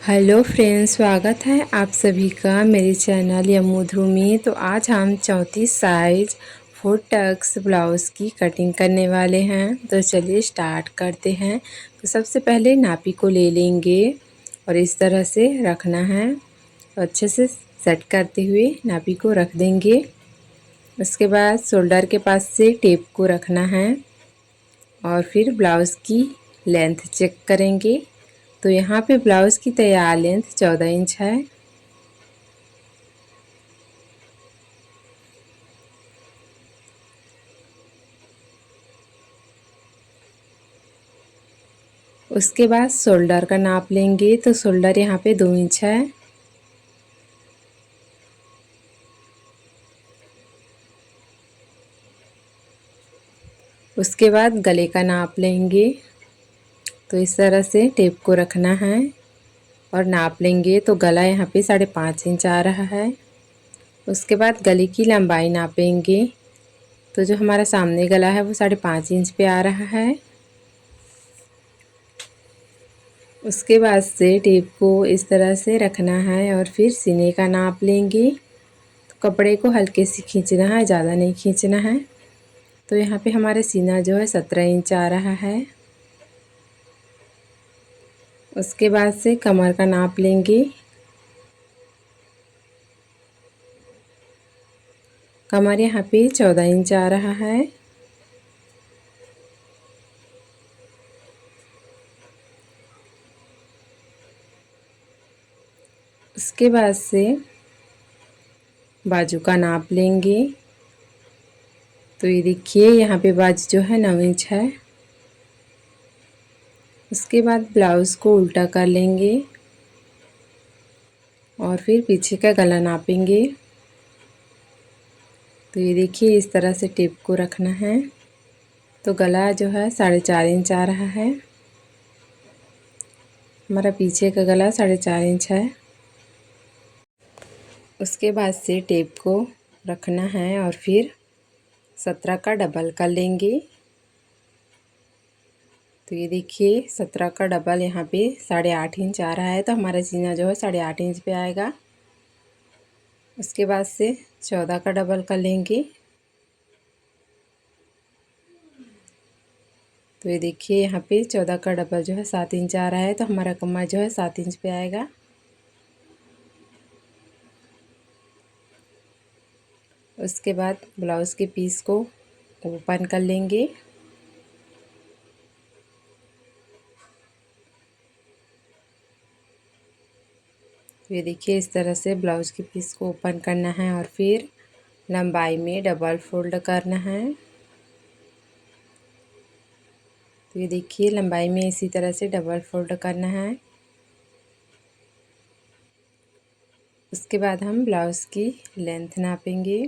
Hello friends, स्वागत है आप सभी का मेरे चैनल यमू ध्रुव में। तो आज हम 34 साइज 4 टक्स ब्लाउज़ की कटिंग करने वाले हैं। तो चलिए स्टार्ट करते हैं। तो सबसे पहले नापी को ले लेंगे और इस तरह से रखना है। तो अच्छे से सेट करते हुए नापी को रख देंगे। उसके बाद शोल्डर के पास से टेप को रखना है और फिर ब्लाउज़ की लेंथ चेक करेंगे। तो यहाँ पे ब्लाउज़ की तैयार लेंथ 14 इंच है। उसके बाद शोल्डर का नाप लेंगे। तो शोल्डर यहाँ पे 2 इंच है। उसके बाद गले का नाप लेंगे। तो इस तरह से टेप को रखना है और नाप लेंगे। तो गला यहाँ पे 5.5 इंच आ रहा है। उसके बाद गले की लंबाई नापेंगे। तो जो हमारा सामने गला है वो 5.5 इंच पे आ रहा है। उसके बाद से टेप को इस तरह से रखना है और फिर सीने का नाप लेंगे। तो कपड़े को हल्के से खींचना है, ज़्यादा नहीं खींचना है। तो यहाँ पे हमारा सीना जो है 17 इंच आ रहा है। उसके बाद से कमर का नाप लेंगे। कमर यहाँ पे 14 इंच आ रहा है। उसके बाद से बाजू का नाप लेंगे। तो ये देखिए यहाँ पे बाजू जो है 9 इंच है। उसके बाद ब्लाउज़ को उल्टा कर लेंगे और फिर पीछे का गला नापेंगे। तो ये देखिए इस तरह से टेप को रखना है। तो गला जो है 4.5 इंच आ रहा है। हमारा पीछे का गला 4.5 इंच है। उसके बाद से टेप को रखना है और फिर 17 का डबल कर लेंगे। तो ये देखिए 17 का डबल यहाँ पे 8.5 इंच आ रहा है। तो हमारा सीना जो है 8.5 इंच पे आएगा। उसके बाद से 14 का डबल कर लेंगे। तो ये देखिए यहाँ पे 14 का डबल जो है 7 इंच आ रहा है। तो हमारा कमर जो है 7 इंच पे आएगा। उसके बाद ब्लाउज़ के पीस को ओपन कर लेंगे। तो ये देखिए इस तरह से ब्लाउज़ के पीस को ओपन करना है और फिर लंबाई में डबल फोल्ड करना है। तो ये देखिए लंबाई में इसी तरह से डबल फोल्ड करना है। उसके बाद हम ब्लाउज़ की लेंथ नापेंगे।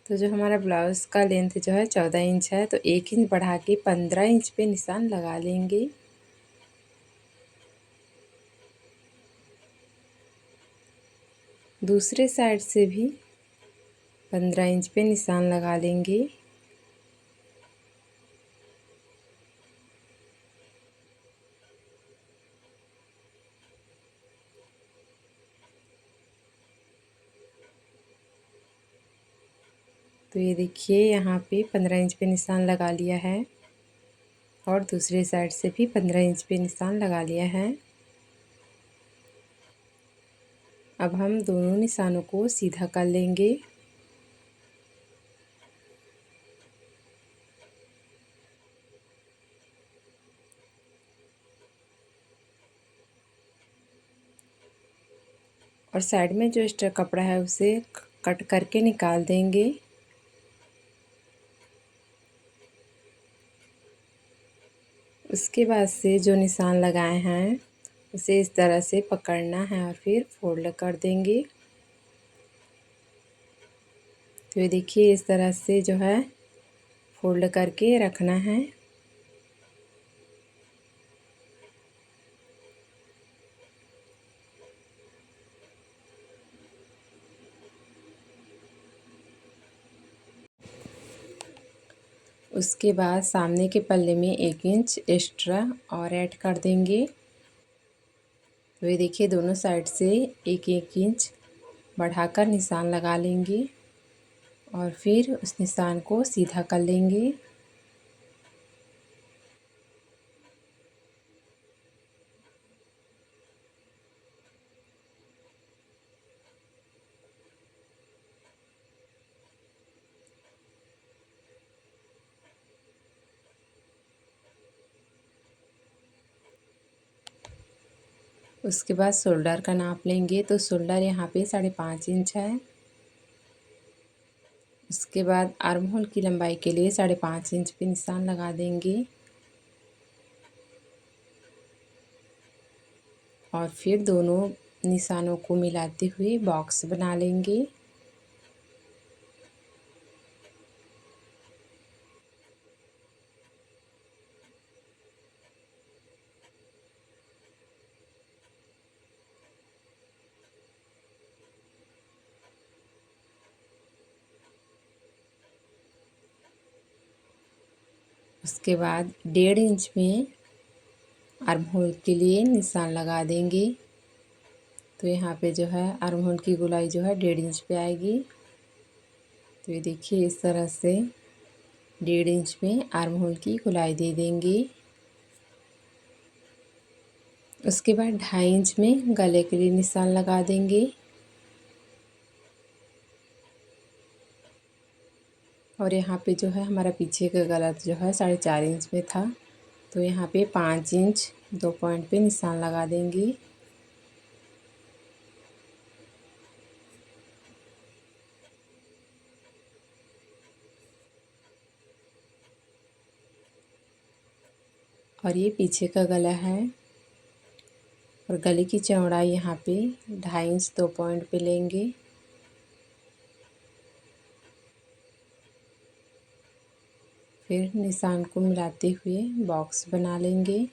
तो जो हमारा ब्लाउज़ का लेंथ जो है 14 इंच है। तो 1 इंच बढ़ा के 15 इंच पे निशान लगा लेंगे। दूसरे साइड से भी 15 इंच पे निशान लगा लेंगे। तो ये देखिए यहाँ पे 15 इंच पे निशान लगा लिया है और दूसरे साइड से भी 15 इंच पे निशान लगा लिया है। अब हम दोनों निशानों को सीधा कर लेंगे। और साइड में जो एक्स्ट्रा कपड़ा है उसे कट करके निकाल देंगे। उसके बाद से जो निशान लगाए हैं उसे इस तरह से पकड़ना है और फिर फोल्ड कर देंगे। तो ये देखिए इस तरह से जो है फोल्ड करके रखना है। उसके बाद सामने के पल्ले में 1 इंच एक्स्ट्रा और ऐड कर देंगे। तो ये देखिए दोनों साइड से एक एक इंच बढ़ाकर निशान लगा लेंगे और फिर उस निशान को सीधा कर लेंगे। उसके बाद शोल्डर का नाप लेंगे। तो शोल्डर यहाँ पे 5.5 इंच है। उसके बाद आर्म होल की लंबाई के लिए 5.5 इंच पे निशान लगा देंगे और फिर दोनों निशानों को मिलाते हुए बॉक्स बना लेंगे। उसके बाद 1.5 इंच में आर्म होल के लिए निशान लगा देंगे। तो यहाँ पे जो है आर्म होल की गोलाई जो है 1.5 इंच पे आएगी। तो ये देखिए इस तरह से 1.5 इंच में आर्म होल की गोलाई दे देंगे। उसके बाद 2.5 इंच में गले के लिए निशान लगा देंगे और यहाँ पे जो है हमारा पीछे का गला जो है 4.5 इंच में था। तो यहाँ पे 5 इंच 2 पॉइंट पे निशान लगा देंगे। और ये पीछे का गला है और गले की चौड़ाई यहाँ पे 2.5 इंच 2 पॉइंट पे लेंगे। फिर निशान को मिलाते हुए बॉक्स बना लेंगे।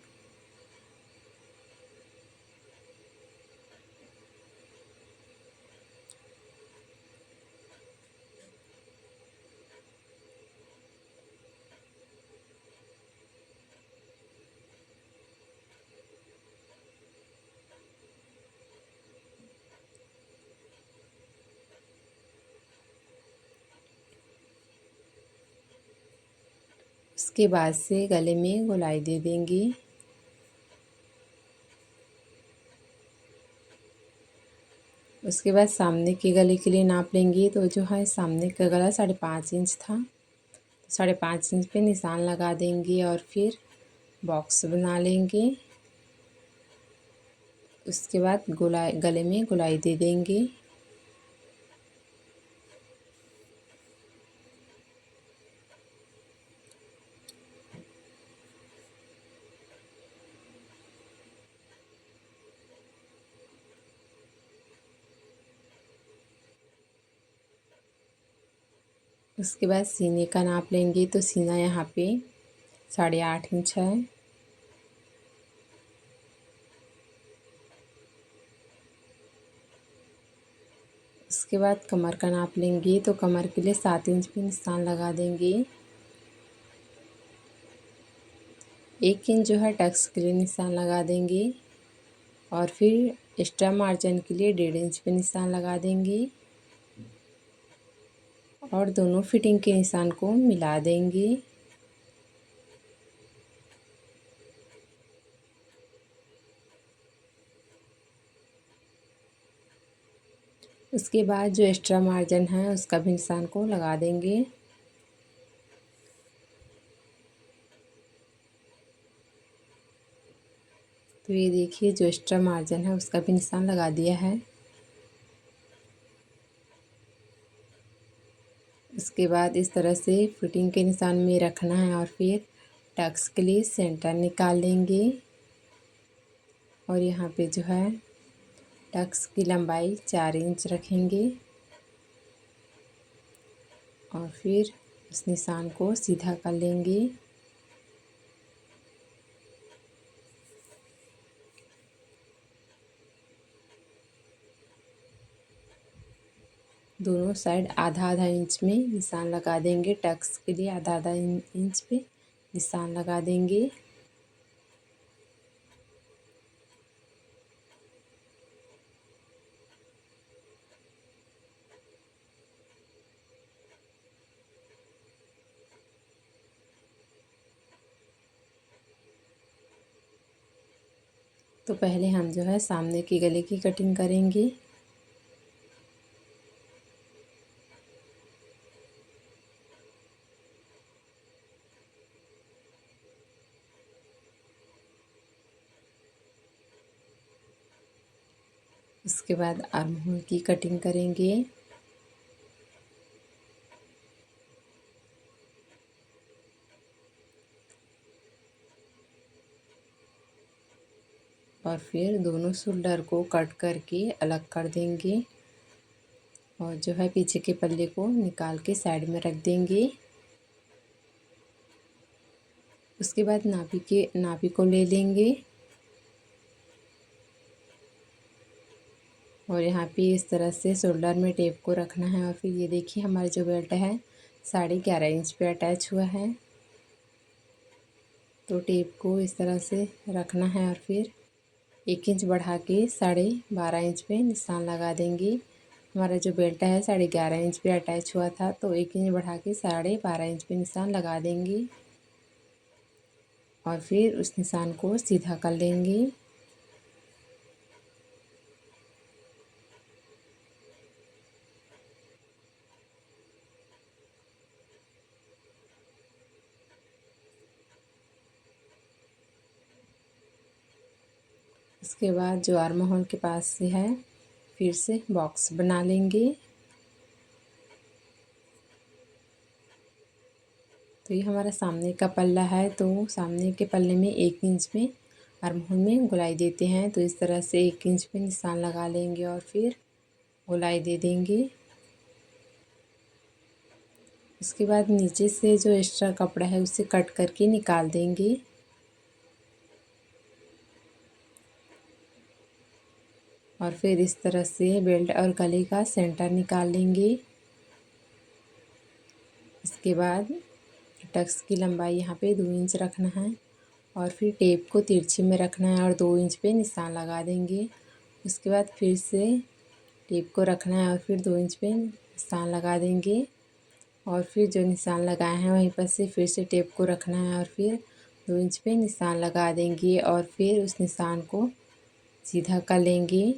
उसके बाद से गले में गोलाई दे देंगे। उसके बाद सामने के गले के लिए नाप लेंगे। तो जो है सामने का गला 5.5 इंच था। तो 5.5 इंच पे निशान लगा देंगे और फिर बॉक्स बना लेंगे। उसके बाद गोलाई गले में गोलाई दे देंगे। उसके बाद सीने का नाप लेंगे। तो सीना यहाँ पे 8.5 इंच है। उसके बाद कमर का नाप लेंगे। तो कमर के लिए 7 इंच पे निशान लगा देंगे। 1 इंच जो है टक्स के लिए निशान लगा देंगे और फिर एक्स्ट्रा मार्जिन के लिए 1.5 इंच पे निशान लगा देंगे और दोनों फिटिंग के निशान को मिला देंगे। उसके बाद जो एक्स्ट्रा मार्जिन है उसका भी निशान को लगा देंगे। तो ये देखिए जो एक्स्ट्रा मार्जिन है उसका भी निशान लगा दिया है। उसके बाद इस तरह से फिटिंग के निशान में रखना है और फिर टक्स के लिए सेंटर निकाल लेंगे और यहाँ पे जो है टक्स की लंबाई 4 इंच रखेंगे और फिर उस निशान को सीधा कर लेंगे। दोनों साइड आधा आधा इंच में निशान लगा देंगे। टक्स के लिए आधा आधा इंच पे निशान लगा देंगे। तो पहले हम जो है सामने की गले की कटिंग करेंगे। उसके बाद आर्म होल की कटिंग करेंगे। और फिर दोनों शोल्डर को कट करके अलग कर देंगे और जो है पीछे के पल्ले को निकाल के साइड में रख देंगे। उसके बाद नाभि को ले लेंगे और यहाँ पे इस तरह से शोल्डर में टेप को रखना है। और फिर ये देखिए हमारा जो बेल्ट है 11.5 इंच पे अटैच हुआ है। तो टेप को इस तरह से रखना है और फिर 1 इंच बढ़ा के 12.5 इंच पे निशान लगा देंगे। हमारा जो बेल्ट है 11.5 इंच पे अटैच हुआ था, तो 1 इंच बढ़ा के 12.5 इंच पे निशान लगा देंगे और फिर उस निशान को सीधा कर लेंगे। इसके बाद जो आर्म होल के पास से है फिर से बॉक्स बना लेंगे। तो ये हमारा सामने का पल्ला है, तो सामने के पल्ले में 1 इंच में आर्म होल में गोलाई देते हैं। तो इस तरह से 1 इंच पे निशान लगा लेंगे और फिर गोलाई दे देंगे। उसके बाद नीचे से जो एक्स्ट्रा कपड़ा है उसे कट करके निकाल देंगे। और फिर इस तरह से बेल्ट और गले का सेंटर निकाल लेंगे। इसके बाद टक्स की लंबाई यहाँ पे 2 इंच रखना है और फिर टेप को तिरछे में रखना है और 2 इंच पे निशान लगा देंगे। उसके बाद फिर से टेप को रखना है और फिर 2 इंच पे निशान लगा देंगे और फिर जो निशान लगाए हैं वहीं पर से फिर से टेप को रखना है और फिर 2 इंच पे निशान लगा देंगे और फिर उस निशान को सीधा कर लेंगे।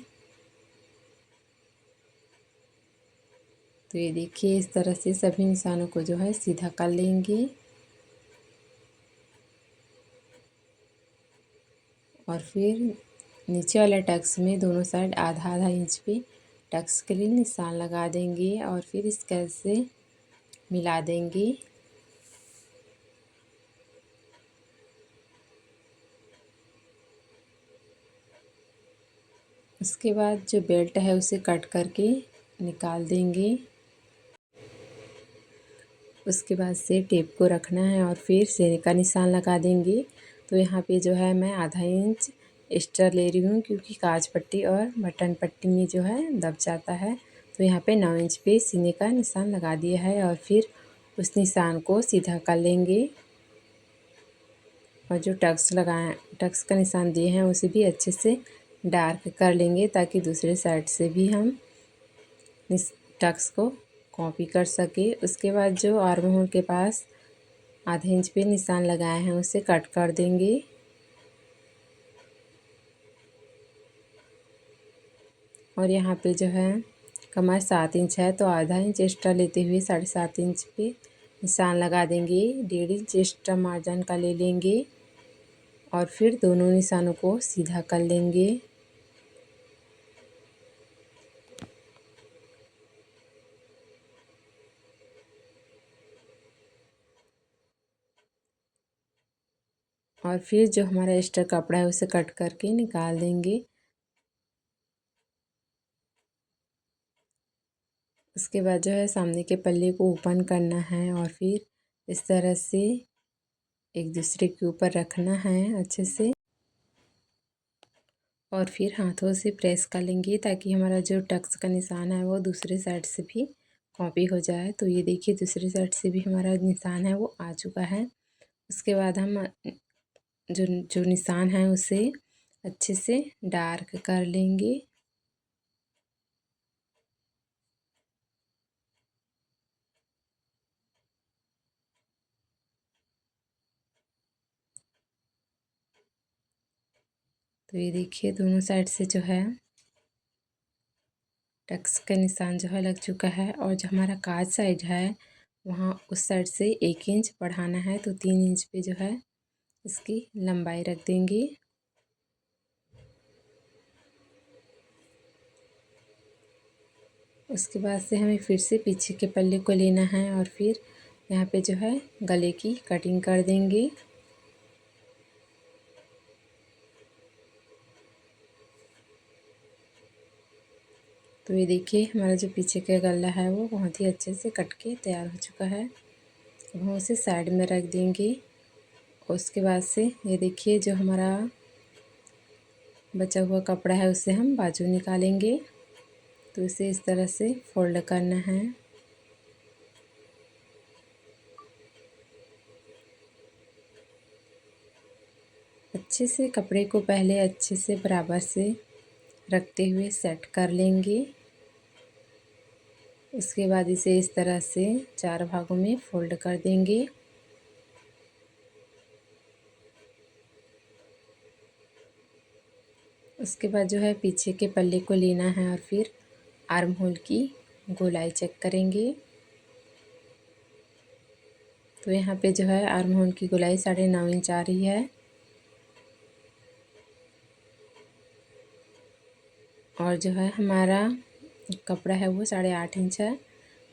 तो ये देखिए इस तरह से सभी निशानों को जो है सीधा कर लेंगे और फिर नीचे वाले टक्स में दोनों साइड आधा आधा इंच पे टक्स के लिए निशान लगा देंगे और फिर इस कैसे मिला देंगे। उसके बाद जो बेल्ट है उसे कट करके निकाल देंगे। उसके बाद से टेप को रखना है और फिर सीने का निशान लगा देंगे। तो यहाँ पे जो है मैं आधा इंच एक्स्ट्रा ले रही हूँ क्योंकि काज पट्टी और बटन पट्टी में जो है दब जाता है। तो यहाँ पे 9 इंच पे सीने का निशान लगा दिया है और फिर उस निशान को सीधा कर लेंगे और जो टक्स का निशान दिए हैं उसे भी अच्छे से डार्क कर लेंगे ताकि दूसरे साइड से भी हम इस टक्स को कॉपी कर सके। उसके बाद जो आर्म होल के पास आधे इंच पे निशान लगाए हैं उसे कट कर देंगे और यहाँ पे जो है कमर 7 इंच है तो आधा इंच एक्स्ट्रा लेते हुए 7.5 इंच पे निशान लगा देंगे। 1.5 इंच एक्स्ट्रा मार्जिन का ले लेंगे और फिर दोनों निशानों को सीधा कर लेंगे। और फिर जो हमारा एक्स्ट्रा कपड़ा है उसे कट करके निकाल देंगे। उसके बाद जो है सामने के पल्ले को ओपन करना है और फिर इस तरह से एक दूसरे के ऊपर रखना है अच्छे से और फिर हाथों से प्रेस कर लेंगे ताकि हमारा जो टक्स का निशान है वो दूसरे साइड से भी कॉपी हो जाए। तो ये देखिए दूसरी साइड से भी हमारा निशान है वो आ चुका है। उसके बाद हम जो जो निशान है उसे अच्छे से डार्क कर लेंगे। तो ये देखिए दोनों साइड से जो है टक्स का निशान जो है लग चुका है। और जो हमारा काज साइड है वहाँ उस साइड से 1 इंच बढ़ाना है, तो 3 इंच पे जो है इसकी लंबाई रख देंगे। उसके बाद से हमें फिर से पीछे के पल्ले को लेना है और फिर यहाँ पे जो है गले की कटिंग कर देंगे। तो ये देखिए हमारा जो पीछे का गला है वो बहुत ही अच्छे से कट के तैयार हो चुका है। अब हम उसे साइड में रख देंगे। उसके बाद से ये देखिए जो हमारा बचा हुआ कपड़ा है उससे हम बाजू निकालेंगे। तो इसे इस तरह से फोल्ड करना है। अच्छे से कपड़े को पहले अच्छे से बराबर से रखते हुए सेट कर लेंगे। उसके बाद इसे इस तरह से 4 भागों में फोल्ड कर देंगे। उसके बाद जो है पीछे के पल्ले को लेना है और फिर आर्म होल की गोलाई चेक करेंगे। तो यहाँ पे जो है आर्म होल की गोलाई 9.5 इंच आ रही है और जो है हमारा कपड़ा है वो 8.5 इंच है।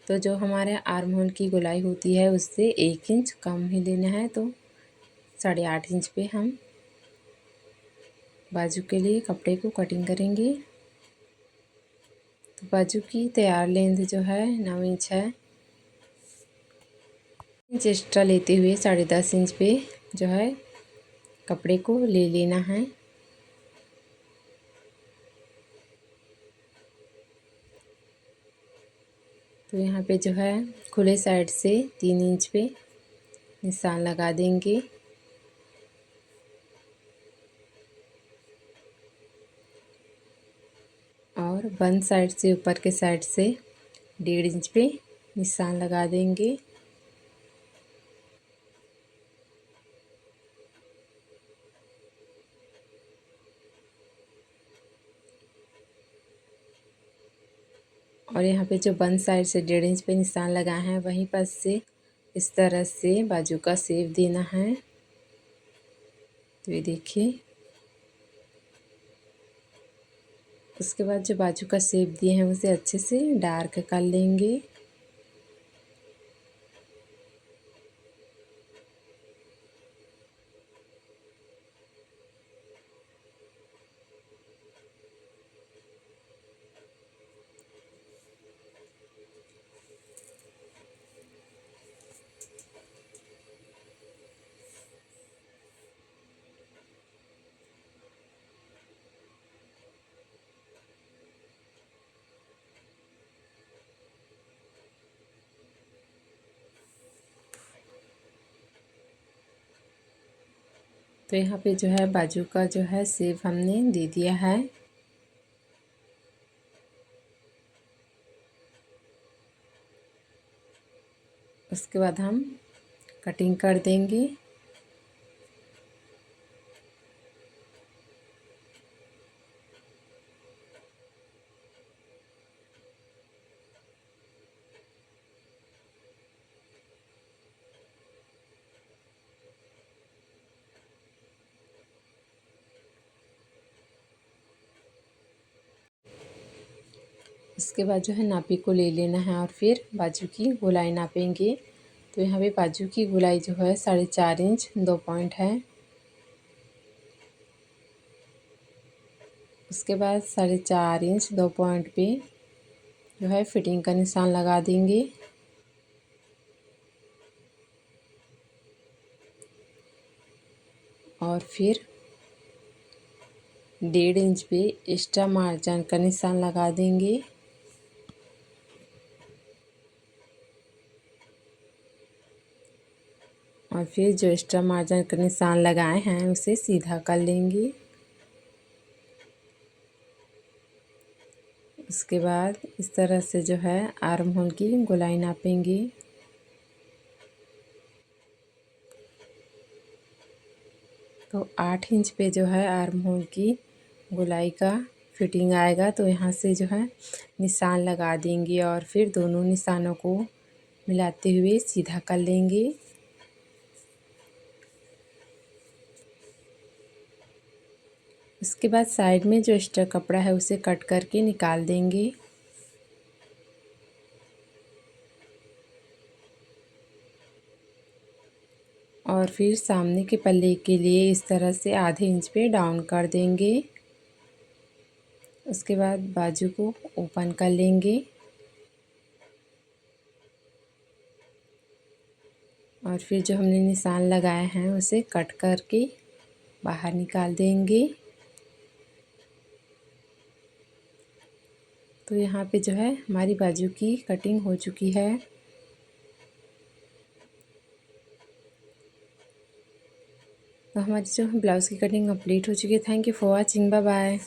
तो जो हमारे आर्म होल की गोलाई होती है उससे 1 इंच कम ही लेना है। तो 8.5 इंच पे हम बाजू के लिए कपड़े को कटिंग करेंगे। तो बाजू की तैयार लेंथ जो है 9 इंच है। इंच एक्स्ट्रा लेते हुए 10.5 इंच पे जो है कपड़े को ले लेना है। तो यहाँ पे जो है खुले साइड से 3 इंच पे निशान लगा देंगे। और बंद साइड से ऊपर के साइड से 1.5 इंच पे निशान लगा देंगे। और यहाँ पे जो बंद साइड से 1.5 इंच पे निशान लगाए हैं वहीं पर से इस तरह से बाजू का शेप देना है। तो ये देखिए उसके बाद जो बाजू का शेप दिए हैं उसे अच्छे से डार्क कर लेंगे। तो यहाँ पे जो है बाजू का जो है शेप हमने दे दिया है। उसके बाद हम कटिंग कर देंगे। इसके बाद जो है नापी को ले लेना है और फिर बाजू की गोलाई नापेंगे। तो यहाँ पे बाजू की गोलाई जो है 4.5 इंच 2 पॉइंट है। उसके बाद 4.5 इंच 2 पॉइंट पे जो है फिटिंग का निशान लगा देंगे। और फिर 1.5 इंच पे एक्स्ट्रा मार्जिन का निशान लगा देंगे। और फिर जो एक्स्ट्रा मार्जिन का निशान लगाए हैं उसे सीधा कर लेंगे। उसके बाद इस तरह से जो है आर्म होल की गोलाई नापेंगे। तो 8 इंच पे जो है आर्म होल की गोलाई का फिटिंग आएगा तो यहाँ से जो है निशान लगा देंगे और फिर दोनों निशानों को मिलाते हुए सीधा कर लेंगे। उसके बाद साइड में जो एक्स्ट्रा कपड़ा है उसे कट करके निकाल देंगे। और फिर सामने के पल्ले के लिए इस तरह से आधे इंच पे डाउन कर देंगे। उसके बाद बाजू को ओपन कर लेंगे और फिर जो हमने निशान लगाए हैं उसे कट करके बाहर निकाल देंगे। तो यहाँ पे जो है हमारी बाजू की कटिंग हो चुकी है। तो हमारी जो ब्लाउज़ की कटिंग कंप्लीट हो चुकी है। Thank you for watching, bye bye.